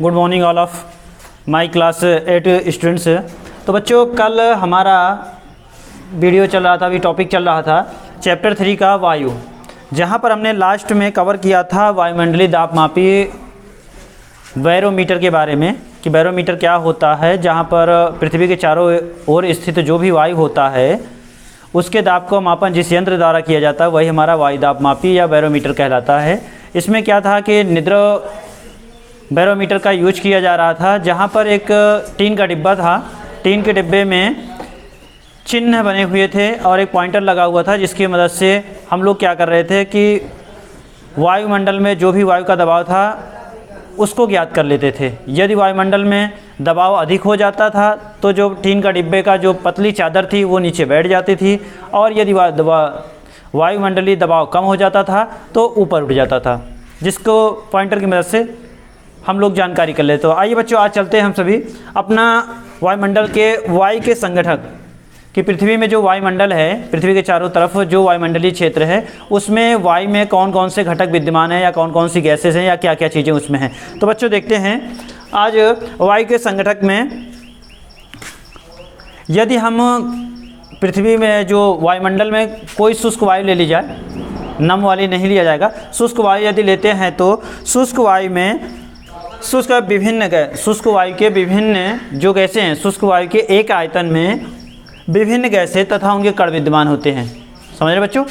Good morning all of my class 8 students. तो बच्चों कल हमारा वीडियो चल रहा था, अभी टॉपिक चल रहा था चैप्टर 3 का वायु, जहाँ पर हमने लास्ट में कवर किया था वायुमंडलीय दाबमापी बैरोमीटर के बारे में कि बैरोमीटर क्या होता है, जहाँ पर पृथ्वी के चारों ओर स्थित जो भी वायु होता है उसके दाब को मापन जिस यंत्र द्वारा किया जाता है वही हमारा वायु दाबमापी या बैरोमीटर कहलाता है। इसमें क्या था कि निद्र बैरोमीटर का यूज किया जा रहा था, जहाँ पर एक टीन का डिब्बा था, टीन के डिब्बे में चिन्ह बने हुए थे और एक पॉइंटर लगा हुआ था, जिसकी मदद से हम लोग क्या कर रहे थे कि वायुमंडल में जो भी वायु का दबाव था उसको ज्ञात कर लेते थे। यदि वायुमंडल में दबाव अधिक हो जाता था तो जो टीन का डिब्बे का जो पतली चादर थी वो नीचे बैठ जाती थी, और यदि वायुमंडलीय दबाव कम हो जाता था तो ऊपर उठ जाता था, जिसको पॉइंटर की मदद से हम लोग जानकारी कर लेते। तो आइए बच्चों, आज चलते हैं हम सभी अपना वायुमंडल के वायु के संगठक कि पृथ्वी में जो वायुमंडल है, पृथ्वी के चारों तरफ जो वायुमंडलीय क्षेत्र है उसमें वायु में कौन कौन से घटक विद्यमान हैं या कौन कौन सी गैसेस हैं या क्या क्या चीज़ें उसमें हैं। तो बच्चों देखते हैं आज वायु के संगठक में, यदि हम पृथ्वी में जो वायुमंडल में कोई शुष्क वायु ले ली जाए, नम वाली नहीं लिया जाएगा, शुष्क वायु यदि लेते हैं तो शुष्क वायु में शुष्क वायु के विभिन्न जो गैसें हैं, शुष्क वायु के एक आयतन में विभिन्न गैसें तथा उनके कण विद्यमान होते हैं। समझ रहे बच्चों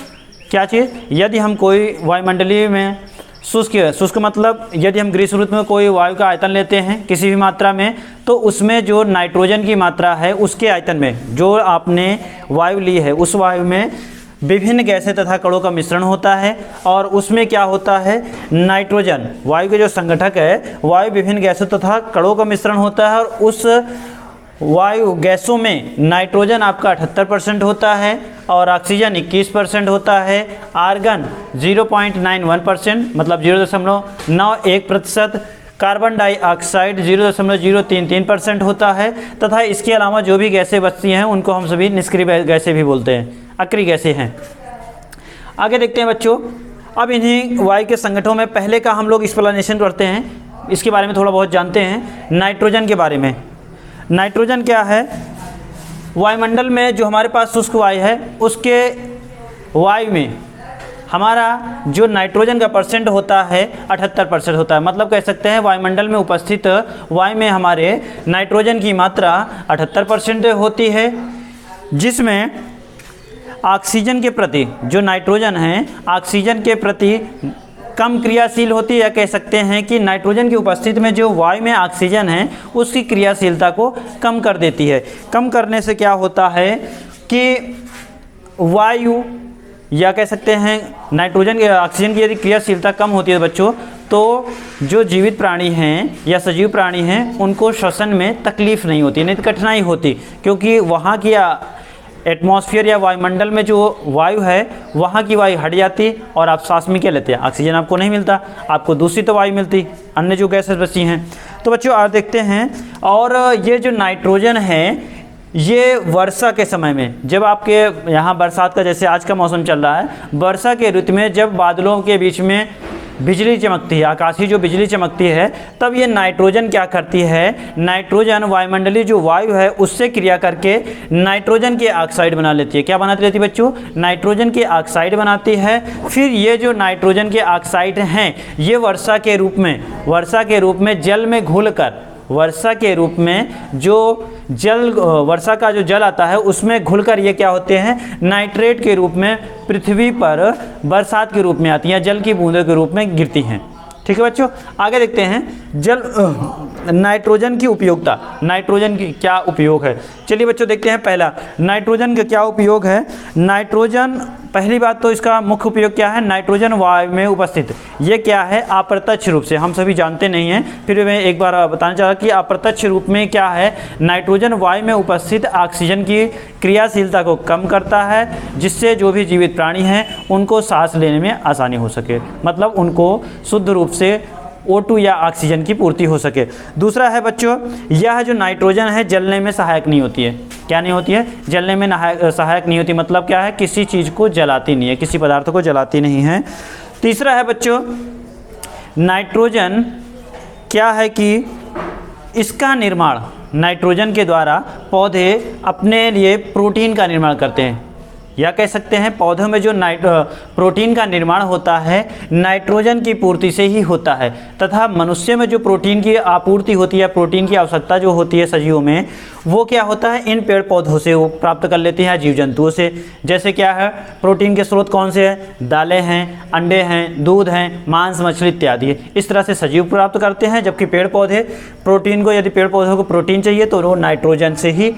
क्या चीज़? यदि हम कोई वायुमंडलीय में शुष्क मतलब यदि हम ग्रीष्म ऋतु में कोई वायु का आयतन लेते हैं किसी भी मात्रा में, तो उसमें जो नाइट्रोजन की मात्रा है उसके आयतन में जो आपने वायु ली है उस वायु में विभिन्न गैसें तथा कणों का मिश्रण होता है, और उसमें क्या होता है, नाइट्रोजन वायु के जो संगठक है वायु विभिन्न गैसों तथा कणों का मिश्रण होता है, और उस वायु गैसों में नाइट्रोजन आपका 78% होता है और ऑक्सीजन 21% होता है, आर्गन 0.91% मतलब 0.91%, कार्बन डाइऑक्साइड 0.033% होता है, तथा इसके अलावा जो भी गैसें बचती हैं उनको हम सभी निष्क्रिय गैसें भी बोलते हैं, अक्रिय गैसें हैं। आगे देखते हैं बच्चों, अब इन्हीं वायु के संगठनों में पहले का हम लोग एक्सप्लेनेशन करते हैं, इसके बारे में थोड़ा बहुत जानते हैं नाइट्रोजन के बारे में। नाइट्रोजन क्या है? वायुमंडल में जो हमारे पास शुष्क वायु है उसके वायु में हमारा जो नाइट्रोजन का परसेंट होता है 78% होता है, मतलब कह सकते हैं वायुमंडल में उपस्थित वायु में हमारे नाइट्रोजन की मात्रा 78% होती है, जिसमें ऑक्सीजन के प्रति जो नाइट्रोजन है ऑक्सीजन के प्रति कम क्रियाशील होती है, या कह सकते हैं कि नाइट्रोजन की उपस्थिति में जो वायु में ऑक्सीजन है उसकी क्रियाशीलता को कम कर देती है। कम करने से क्या होता है कि वायु या कह सकते हैं नाइट्रोजन के ऑक्सीजन की यदि क्रियाशीलता कम होती है बच्चों, तो जो जीवित प्राणी हैं या सजीव प्राणी हैं उनको श्वसन में तकलीफ नहीं होती, नहीं तो कठिनाई होती, क्योंकि वहाँ की एटमॉस्फेयर या वायुमंडल में जो वायु है वहाँ की वायु हट जाती और आप सांस में क्या लेते हैं, ऑक्सीजन आपको नहीं मिलता, आपको दूसरी वायु मिलती, अन्य जो गैसेस बची हैं। तो बच्चों आज देखते हैं, और ये जो नाइट्रोजन है ये वर्षा के समय में, जब आपके यहाँ बरसात का जैसे आज का मौसम चल रहा है, वर्षा के ऋतु में जब बादलों के बीच में बिजली चमकती है, आकाशीय जो बिजली चमकती है, तब ये नाइट्रोजन क्या करती है, नाइट्रोजन वायुमंडलीय जो वायु है उससे क्रिया करके नाइट्रोजन के ऑक्साइड बना लेती है। क्या बनाती रहती है बच्चों? नाइट्रोजन के ऑक्साइड बनाती है। फिर ये जो नाइट्रोजन के ऑक्साइड हैं ये वर्षा के रूप में जल में घुलकर, वर्षा के रूप में जो वर्षा का जो जल आता है उसमें घुलकर ये क्या होते हैं, नाइट्रेट के रूप में पृथ्वी पर बरसात के रूप में आती हैं, जल की बूंदों के रूप में गिरती हैं। ठीक है बच्चों, आगे देखते हैं नाइट्रोजन की उपयोगिता, नाइट्रोजन की क्या उपयोग है। चलिए बच्चों देखते हैं, पहला नाइट्रोजन का क्या उपयोग है। नाइट्रोजन, पहली बात तो इसका मुख्य उपयोग क्या है, नाइट्रोजन वायु में उपस्थित, ये क्या है, अप्रत्यक्ष रूप से, हम सभी जानते नहीं हैं, फिर मैं एक बार बताना चाह रहा कि अप्रत्यक्ष रूप में क्या है, नाइट्रोजन वायु में उपस्थित ऑक्सीजन की क्रियाशीलता को कम करता है, जिससे जो भी जीवित प्राणी हैं उनको सांस लेने में आसानी हो सके, मतलब उनको शुद्ध रूप से O2 या ऑक्सीजन की पूर्ति हो सके। दूसरा है बच्चों, यह जो नाइट्रोजन है जलने में सहायक नहीं होती है। क्या नहीं होती है? जलने में सहायक नहीं होती, मतलब क्या है, किसी चीज़ को जलाती नहीं है, किसी पदार्थ को जलाती नहीं है। तीसरा है बच्चों, नाइट्रोजन क्या है कि इसका निर्माण नाइट्रोजन के द्वारा पौधे अपने लिए प्रोटीन का निर्माण करते हैं, या कह सकते हैं पौधों में जो प्रोटीन का निर्माण होता है नाइट्रोजन की पूर्ति से ही होता है, तथा मनुष्य में जो प्रोटीन की आपूर्ति होती है, प्रोटीन की आवश्यकता जो होती है सजीवों में, वो क्या होता है इन पेड़ पौधों से वो प्राप्त कर लेते हैं, जीव जंतुओं से। जैसे क्या है प्रोटीन के स्रोत कौन से हैं, दालें हैं, अंडे हैं, दूध हैं, मांस, मछली इत्यादि। इस तरह से सजीव प्राप्त करते हैं, जबकि पेड़ पौधे प्रोटीन को, यदि पेड़ पौधों को प्रोटीन चाहिए तो वो नाइट्रोजन से ही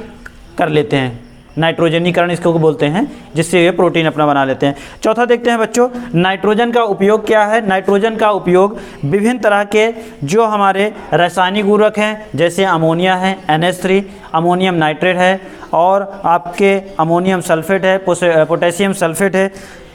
कर लेते हैं, नाइट्रोजनीकरण इसको बोलते हैं, जिससे ये प्रोटीन अपना बना लेते हैं। चौथा देखते हैं बच्चों, नाइट्रोजन का उपयोग क्या है। नाइट्रोजन का उपयोग विभिन्न तरह के जो हमारे रासायनिक उर्वरक हैं, जैसे अमोनिया है, NH3, अमोनियम नाइट्रेट है, और आपके अमोनियम सल्फेट है, पोटेशियम सल्फेट है,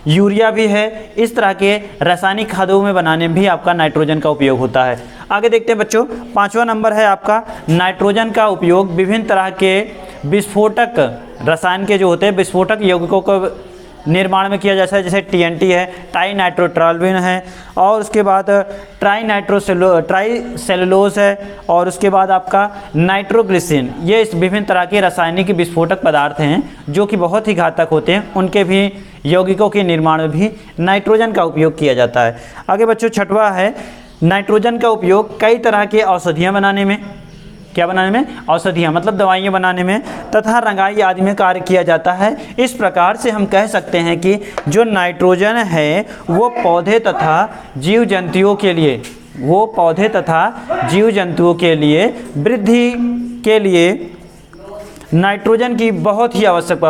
यूरिया भी है। इस तरह के रासायनिक खादों में बनाने में भी आपका नाइट्रोजन का उपयोग होता है। आगे देखते हैं बच्चों, 5वां नंबर है आपका नाइट्रोजन का उपयोग विभिन्न तरह के विस्फोटक रसायन के जो होते हैं विस्फोटक यौगिकों को निर्माण में किया जाता है, जैसे TNT है, टाइनाइट्रोटोल्यूइन है, और उसके बाद ट्राइसेलुलोज है, और उसके बाद आपका नाइट्रोग्लिसरीन। ये इस विभिन्न तरह के रासायनिक विस्फोटक पदार्थ हैं जो कि बहुत ही घातक होते हैं, उनके भी यौगिकों के निर्माण में भी नाइट्रोजन का उपयोग किया जाता है। आगे बच्चों 6वां है नाइट्रोजन का उपयोग कई तरह के औषधियाँ बनाने में, क्या बनाने में, औषधियाँ मतलब दवाइयाँ बनाने में, तथा रंगाई आदि में कार्य किया जाता है। इस प्रकार से हम कह सकते हैं कि जो नाइट्रोजन है वो पौधे तथा जीव जंतुओं के लिए, वो पौधे तथा जीव जंतुओं के लिए वृद्धि के लिए नाइट्रोजन की बहुत ही आवश्यक,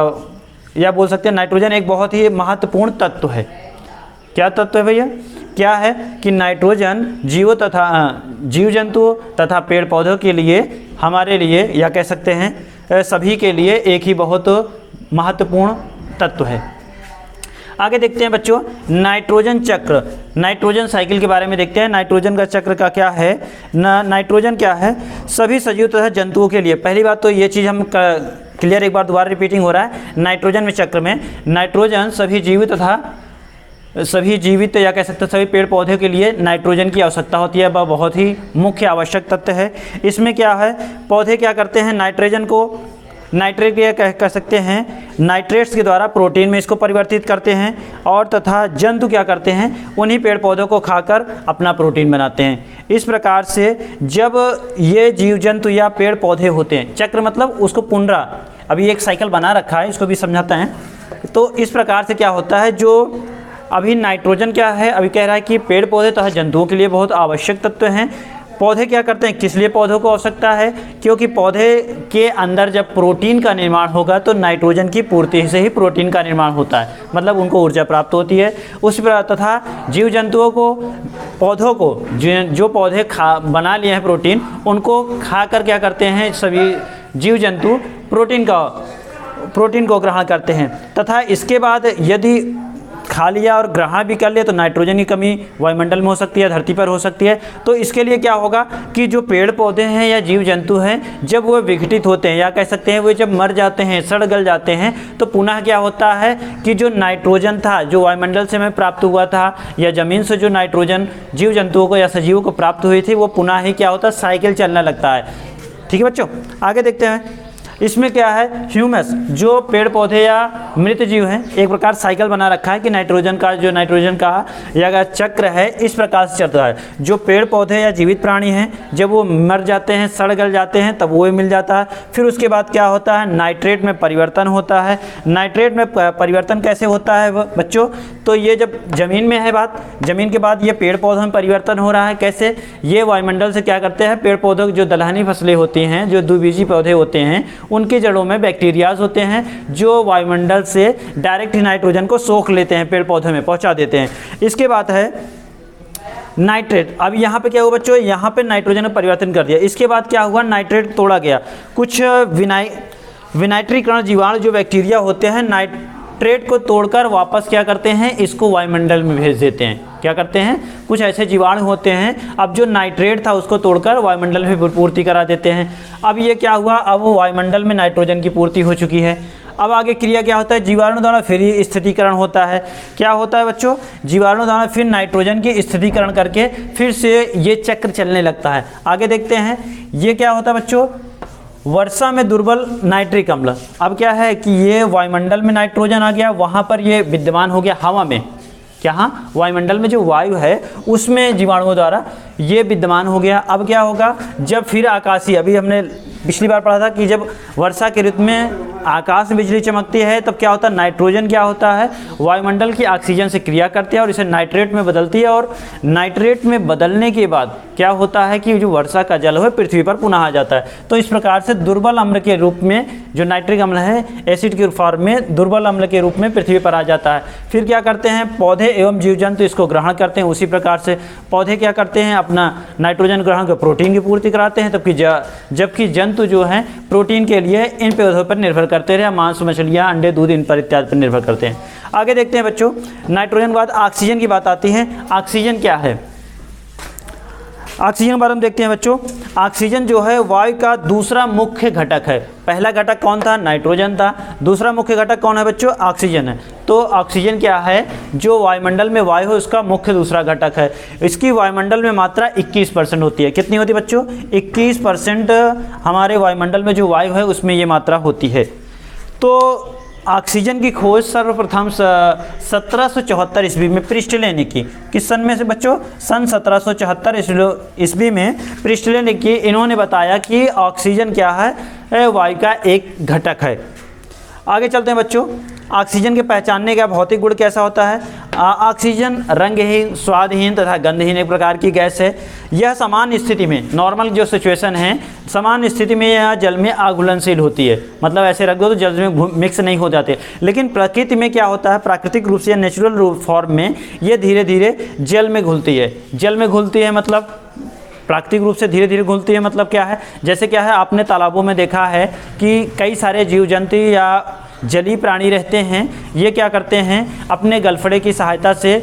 या बोल सकते हैं नाइट्रोजन एक बहुत ही महत्वपूर्ण तत्व है। क्या तत्व है भैया, क्या है कि नाइट्रोजन जीव जंतुओं तथा पेड़ पौधों के लिए, हमारे लिए, या कह सकते हैं सभी के लिए एक ही बहुत महत्वपूर्ण तत्व है। आगे देखते हैं बच्चों नाइट्रोजन चक्र, नाइट्रोजन साइकिल के बारे में देखते हैं। नाइट्रोजन का चक्र का क्या है, नाइट्रोजन क्या है सभी सजीव तथा जंतुओं के लिए। पहली बात तो ये चीज़ हम क्लियर, एक बार दोबारा रिपीटिंग हो रहा है, नाइट्रोजन में चक्र में नाइट्रोजन सभी जीवित तथा सभी जीवित, या कह सकते हैं सभी पेड़ पौधे के लिए नाइट्रोजन की आवश्यकता होती है, वह बहुत ही मुख्य आवश्यक तत्व है। इसमें क्या है, पौधे क्या करते हैं, नाइट्रोजन को नाइट्रेट कह सकते हैं, नाइट्रेट्स के द्वारा प्रोटीन में इसको परिवर्तित करते हैं, और तथा जंतु क्या करते हैं, उन्हीं पेड़ पौधों को खाकर अपना प्रोटीन बनाते हैं। इस प्रकार से जब ये जीव जंतु या पेड़ पौधे होते हैं, चक्र मतलब उसको पुनरा, अभी एक साइकिल बना रखा है, इसको भी समझाता है। तो इस प्रकार से क्या होता है, जो अभी नाइट्रोजन क्या है, अभी कह रहा है कि पेड़ पौधे तथा जंतुओं के लिए बहुत आवश्यक तत्व हैं। पौधे क्या करते हैं, किस लिए पौधों को आवश्यकता है, क्योंकि पौधे के अंदर जब प्रोटीन का निर्माण होगा तो नाइट्रोजन की पूर्ति से ही प्रोटीन का निर्माण होता है, मतलब उनको ऊर्जा प्राप्त होती है। उस तथा जीव जंतुओं को, पौधों को, जो पौधे बना लिए हैं प्रोटीन, उनको खाकर क्या करते हैं सभी जीव जंतु प्रोटीन को ग्रहण करते हैं। तथा इसके बाद यदि खा लिया और ग्रहण भी कर लिया तो नाइट्रोजन की कमी वायुमंडल में हो सकती है, धरती पर हो सकती है। तो इसके लिए क्या होगा कि जो पेड़ पौधे हैं या जीव जंतु हैं, जब वो विघटित होते हैं, या कह सकते हैं वो जब मर जाते हैं, सड़ गल जाते हैं, तो पुनः क्या होता है कि जो नाइट्रोजन था, जो वायुमंडल से हमें प्राप्त हुआ था, या ज़मीन से जो नाइट्रोजन जीव जंतुओं को या सजीवों को प्राप्त हुई थी, वो पुनः ही क्या होता है, साइकिल चलने लगता है। ठीक है बच्चों, आगे देखते हैं। इसमें क्या है, ह्यूमस, जो पेड़ पौधे या मृत जीव हैं, एक प्रकार साइकिल बना रखा है कि नाइट्रोजन का या चक्र है, इस प्रकार से चलता है। जो पेड़ पौधे या जीवित प्राणी हैं, जब वो मर जाते हैं, सड़ गल जाते हैं, तब वो मिल जाता है। फिर उसके बाद क्या होता है, नाइट्रेट में परिवर्तन होता है। नाइट्रेट में परिवर्तन कैसे होता है बच्चों, तो ये जब ज़मीन में है बात, ज़मीन के बाद ये पेड़ पौधों में परिवर्तन हो रहा है। कैसे, ये वायुमंडल से क्या करते हैं, पेड़ पौधों की जो दलहनी फसलें होती हैं, जो द्विबीजी पौधे होते हैं, उनके जड़ों में बैक्टीरियाज होते हैं जो वायुमंडल से डायरेक्ट नाइट्रोजन को सोख लेते हैं, पेड़ पौधों में पहुंचा देते हैं। इसके बाद है नाइट्रेट। अब यहाँ पे क्या हुआ बच्चों, यहाँ पे नाइट्रोजन में परिवर्तन कर दिया। इसके बाद क्या हुआ, नाइट्रेट तोड़ा गया। कुछ विनाइट्रीकरण जीवाणु जो बैक्टीरिया होते हैं, नाइट्रेट को तोड़कर वापस क्या करते हैं, इसको वायुमंडल में भेज देते हैं। क्या करते हैं, कुछ ऐसे जीवाणु होते हैं, अब जो नाइट्रेट था उसको तोड़कर वायुमंडल में पूर्ति करा देते हैं। अब ये क्या हुआ, अब वो वायुमंडल में नाइट्रोजन की पूर्ति हो चुकी है। अब आगे क्रिया क्या होता है, जीवाणु द्वारा फिर स्थिरीकरण होता है। क्या होता है बच्चों, जीवाणु द्वारा फिर नाइट्रोजन की स्थिरीकरण करके फिर से ये चक्र चलने लगता है। आगे देखते हैं ये क्या होता है बच्चों, वर्षा में दुर्बल नाइट्रिक अम्ल। अब क्या है कि ये वायुमंडल में नाइट्रोजन आ गया, वहाँ पर ये विद्यमान हो गया हवा में, क्या वायुमंडल में जो वायु है उसमें जीवाणुओं द्वारा ये विद्यमान हो गया। अब क्या होगा, जब फिर आकाशीय, अभी हमने पिछली बार पढ़ा था कि जब वर्षा के ऋतु में आकाश में बिजली चमकती है तब क्या होता है, नाइट्रोजन क्या होता है, वायुमंडल की ऑक्सीजन से क्रिया करती है और इसे नाइट्रेट में बदलती है, और नाइट्रेट में बदलने के बाद क्या होता है कि जो वर्षा का जल है पृथ्वी पर पुनः आ जाता है। तो इस प्रकार से दुर्बल अम्ल के रूप में जो नाइट्रिक अम्ल है एसिड के फॉर्म में दुर्बल अम्ल के रूप में पृथ्वी पर आ जाता है। फिर क्या करते हैं, पौधे एवं जीव जंतु इसको ग्रहण करते हैं। उसी प्रकार से पौधे क्या करते हैं, अपना नाइट्रोजन ग्रहण कर प्रोटीन की पूर्ति कराते हैं, जबकि जंतु जो हैं प्रोटीन के लिए इन पौधों पर निर्भर करते रहे, मांस, मछलियाँ, अंडे, दूध इन पर इत्यादि पर निर्भर करते हैं। आगे देखते हैं बच्चों, नाइट्रोजन के बाद ऑक्सीजन की बात आती है। ऑक्सीजन क्या है, ऑक्सीजन के बारे में देखते हैं बच्चों। ऑक्सीजन जो है वायु का दूसरा मुख्य घटक है। पहला घटक कौन था, नाइट्रोजन था, दूसरा मुख्य घटक कौन है बच्चों, ऑक्सीजन है। तो ऑक्सीजन क्या है, जो वायुमंडल में वायु है उसका मुख्य दूसरा घटक है। इसकी वायुमंडल में मात्रा 21% होती है। कितनी होती है बच्चों, 21% हमारे वायुमंडल में जो वायु है उसमें ये मात्रा होती है। तो ऑक्सीजन की खोज सर्वप्रथम 1774 ईस्वी में प्रिस्टले ने की। किस सन में से बच्चों, सन 1774 ईस्वी में प्रिस्टले ने की। इन्होंने बताया कि ऑक्सीजन क्या है, वायु का एक घटक है। आगे चलते हैं बच्चों, ऑक्सीजन के पहचानने का भौतिक गुण कैसा होता है। ऑक्सीजन रंगहीन, स्वादहीन तथा गंधहीन एक प्रकार की गैस है। यह सामान्य स्थिति में, नॉर्मल जो सिचुएशन है, सामान्य स्थिति में यह जल में आघुलनशील होती है, मतलब ऐसे रख दो तो जल में मिक्स नहीं हो जाते। लेकिन प्रकृति में क्या होता है, प्राकृतिक रूप से या नेचुरल फॉर्म में ये धीरे धीरे जल में घुलती है। जल में घुलती है मतलब प्राकृतिक रूप से धीरे धीरे घुलती है, मतलब क्या है, जैसे क्या है, आपने तालाबों में देखा है कि कई सारे जीव जंतु या जलीय प्राणी रहते हैं। ये क्या करते हैं, अपने गलफड़े की सहायता से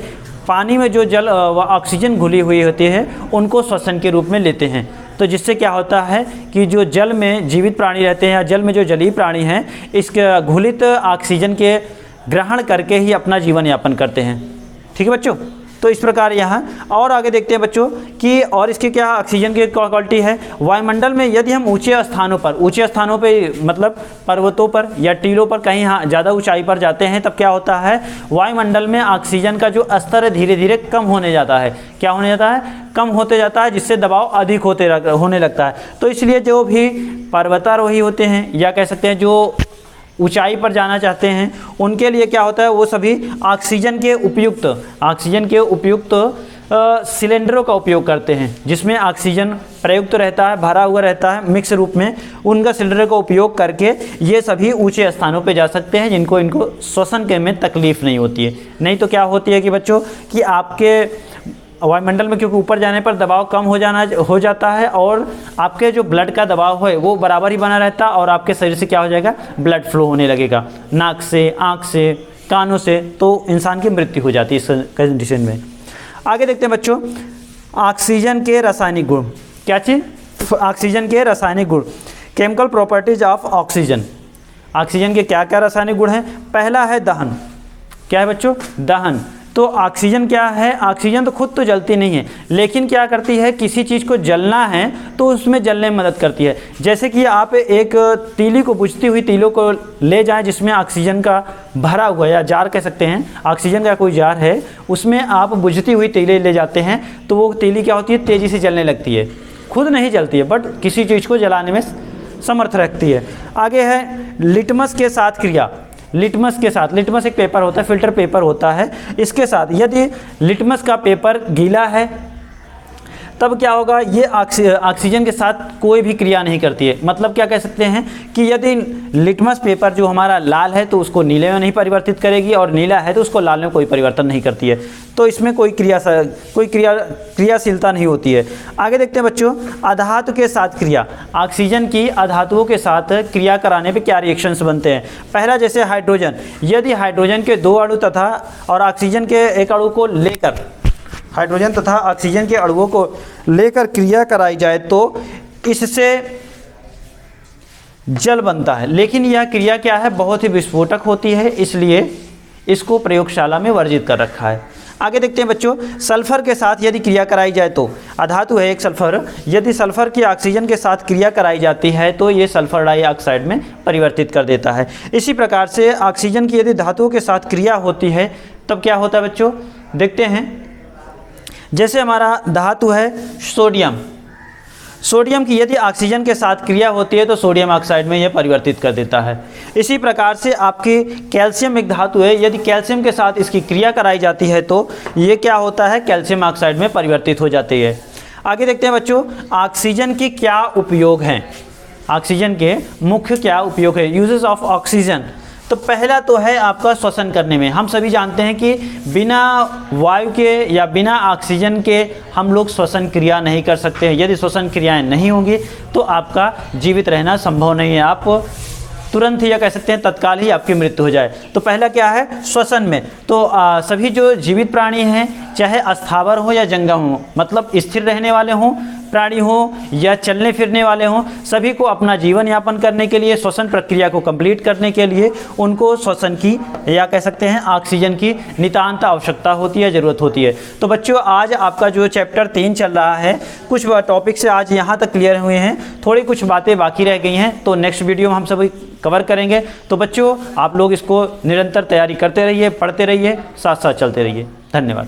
पानी में जो जल व ऑक्सीजन घुली हुई होती है उनको श्वसन के रूप में लेते हैं। तो जिससे क्या होता है कि जो जल में जीवित प्राणी रहते हैं या जल में जो जलीय प्राणी हैं, इसके घुलित ऑक्सीजन के ग्रहण करके ही अपना जीवन यापन करते हैं। ठीक है बच्चों, तो इस प्रकार यहाँ और आगे देखते हैं बच्चों कि और इसकी क्या ऑक्सीजन की क्वालिटी है। वायुमंडल में यदि हम ऊंचे स्थानों पर मतलब पर्वतों पर या टीलों पर कहीं ज़्यादा ऊंचाई पर जाते हैं तब क्या होता है, वायुमंडल में ऑक्सीजन का जो स्तर है धीरे धीरे कम होने जाता है। क्या होने जाता है, कम होते जाता है, जिससे दबाव अधिक होने लगता है। तो इसलिए जो भी पर्वतारोही होते हैं या कह सकते हैं जो ऊंचाई पर जाना चाहते हैं उनके लिए क्या होता है, वो सभी ऑक्सीजन के उपयुक्त सिलेंडरों का उपयोग करते हैं, जिसमें ऑक्सीजन प्रयुक्त रहता है, भरा हुआ रहता है मिक्स रूप में। उनका सिलेंडर का उपयोग करके ये सभी ऊंचे स्थानों पे जा सकते हैं, इनको श्वसन के में तकलीफ नहीं होती है। नहीं तो क्या होती है कि बच्चों कि आपके वायुमंडल में क्योंकि ऊपर जाने पर दबाव कम हो जाता है और आपके जो ब्लड का दबाव है वो बराबर ही बना रहता है और आपके शरीर से क्या हो जाएगा, ब्लड फ्लो होने लगेगा नाक से, आँख से, कानों से, तो इंसान की मृत्यु हो जाती है इस कंडीशन में। आगे देखते हैं बच्चों, ऑक्सीजन के रासायनिक गुण। क्या चीज़, ऑक्सीजन के रासायनिक गुण, chemical properties of oxygen. Oxygen के क्या क्या रासायनिक गुण हैं। पहला है दहन। क्या है बच्चों, दहन। तो ऑक्सीजन क्या है, ऑक्सीजन तो खुद तो जलती नहीं है, लेकिन क्या करती है, किसी चीज़ को जलना है तो उसमें जलने में मदद करती है। जैसे कि आप एक तीली को, बुझती हुई तीलों को ले जाएं जिसमें ऑक्सीजन का भरा हुआ या जार कह सकते हैं, ऑक्सीजन का कोई जार है, उसमें आप बुझती हुई तीली ले जाते हैं तो वो तीली क्या होती है, तेज़ी से जलने लगती है। खुद नहीं जलती है बट किसी चीज़ को जलाने में समर्थ रखती है। आगे है लिटमस के साथ क्रिया। लिटमस के साथ, लिटमस एक पेपर होता है, फिल्टर पेपर होता है, इसके साथ यदि लिटमस का पेपर गीला है तब क्या होगा, ये ऑक्सीजन के साथ कोई भी क्रिया नहीं करती है। मतलब क्या कह सकते हैं कि यदि लिटमस पेपर जो हमारा लाल है तो उसको नीले में नहीं परिवर्तित करेगी और नीला है तो उसको लाल में कोई परिवर्तन नहीं करती है। तो इसमें कोई क्रियाशीलता नहीं होती है। आगे देखते हैं बच्चों, अधातु के साथ क्रिया। ऑक्सीजन की अधातुओं के साथ क्रिया कराने पे क्या रिएक्शंस बनते हैं। पहला जैसे हाइड्रोजन, यदि हाइड्रोजन के 2 अणु तथा और ऑक्सीजन के एक अणु को लेकर, हाइड्रोजन तथा ऑक्सीजन के अणुओं को लेकर क्रिया कराई जाए तो इससे जल बनता है, लेकिन यह क्रिया क्या है, बहुत ही विस्फोटक होती है, इसलिए इसको प्रयोगशाला में वर्जित कर रखा है। आगे देखते हैं बच्चों, सल्फर के साथ यदि क्रिया कराई जाए तो, अधातु है एक सल्फर, यदि सल्फर की ऑक्सीजन के साथ क्रिया कराई जाती है तो ये सल्फर डाइऑक्साइड में परिवर्तित कर देता है। इसी प्रकार से ऑक्सीजन की यदि धातुओं के साथ क्रिया होती है तब क्या होता है बच्चों, देखते हैं। जैसे हमारा धातु है सोडियम, सोडियम की यदि ऑक्सीजन के साथ क्रिया होती है तो सोडियम ऑक्साइड में यह परिवर्तित कर देता है। इसी प्रकार से आपकी कैल्शियम एक धातु है, यदि कैल्शियम के साथ इसकी क्रिया कराई जाती है तो ये क्या होता है, कैल्शियम ऑक्साइड में परिवर्तित हो जाती है। आगे देखते हैं बच्चों, ऑक्सीजन के क्या उपयोग हैं, ऑक्सीजन के मुख्य क्या उपयोग है, यूजेस ऑफ ऑक्सीजन। तो पहला तो है आपका श्वसन करने में। हम सभी जानते हैं कि बिना वायु के या बिना ऑक्सीजन के हम लोग श्वसन क्रिया नहीं कर सकते हैं। यदि श्वसन क्रियाएं नहीं होंगी तो आपका जीवित रहना संभव नहीं है, आप तुरंत ही या कह सकते हैं तत्काल ही आपकी मृत्यु हो जाए। तो पहला क्या है, श्वसन में। तो सभी जो जीवित प्राणी हैं, चाहे अस्थावर हो या जंगम हो, मतलब स्थिर रहने वाले हों प्राणी हो या चलने फिरने वाले हों, सभी को अपना जीवन यापन करने के लिए, श्वसन प्रक्रिया को कंप्लीट करने के लिए उनको श्वसन की या कह सकते हैं ऑक्सीजन की नितांत आवश्यकता होती है, ज़रूरत होती है। तो बच्चों आज आपका जो चैप्टर 3 चल रहा है, कुछ टॉपिक से आज यहाँ तक क्लियर हुए हैं, थोड़ी कुछ बातें बाकी रह गई हैं, तो नेक्स्ट वीडियो में हम सभी कवर करेंगे। तो बच्चों आप लोग इसको निरंतर तैयारी करते रहिए, पढ़ते रहिए, साथ साथ चलते रहिए। धन्यवाद।